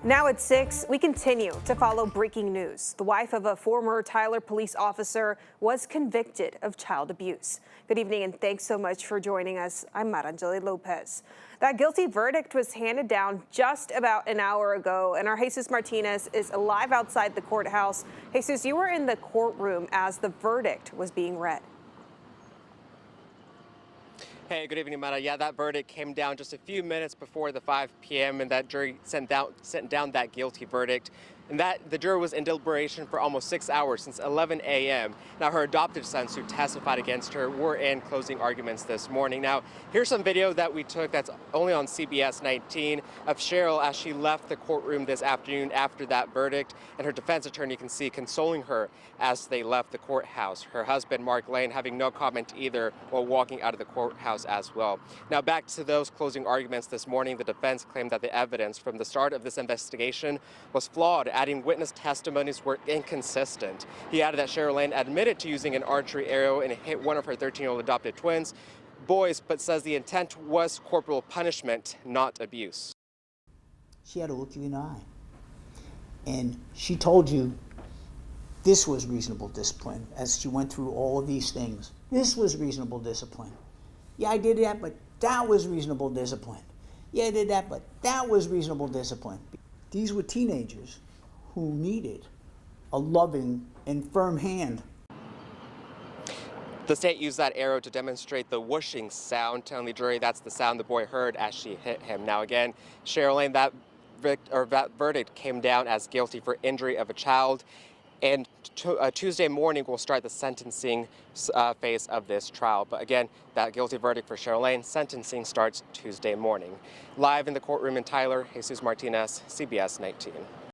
Now at 6, we continue to follow breaking news. The wife of a former Tyler police officer was convicted of child abuse. Good evening and thanks so much for joining us. I'm Maranjali Lopez. That guilty verdict was handed down just about an hour ago, and our Jesus Martinez is live outside the courthouse. Jesus, you were in the courtroom as the verdict was being read. Hey, good evening, Mara. Yeah, that verdict came down just a few minutes before the 5 p.m. and that jury sent down that guilty verdict. And the juror was in deliberation for almost 6 hours, since 11 a.m. Now, her adopted sons who testified against her were in closing arguments this morning. Now, here's some video that we took that's only on CBS 19 of Cheryl as she left the courtroom this afternoon after that verdict. And her defense attorney, you can see, consoling her as they left the courthouse. Her husband, Mark Lane, having no comment either while walking out of the courthouse as well. Now, back to those closing arguments this morning, the defense claimed that the evidence from the start of this investigation was flawed, adding witness testimonies were inconsistent. He added that Cheryl Lane admitted to using an archery arrow and hit one of her 13-year-old adopted twins boys, but says the intent was corporal punishment, not abuse. She had to look you in the eye. And she told you this was reasonable discipline as she went through all of these things. This was reasonable discipline. Yeah, I did that, but that was reasonable discipline. Yeah, I did that, but that was reasonable discipline. These were teenagers who needed a loving and firm hand. The state used that arrow to demonstrate the whooshing sound, telling the jury that's the sound the boy heard as she hit him. Now again, Cheryl Lane, that verdict came down as guilty for injury of a child. And Tuesday morning will start the sentencing phase of this trial. But again, that guilty verdict for Cheryl Lane, sentencing starts Tuesday morning. Live in the courtroom in Tyler, Jesus Martinez, CBS 19.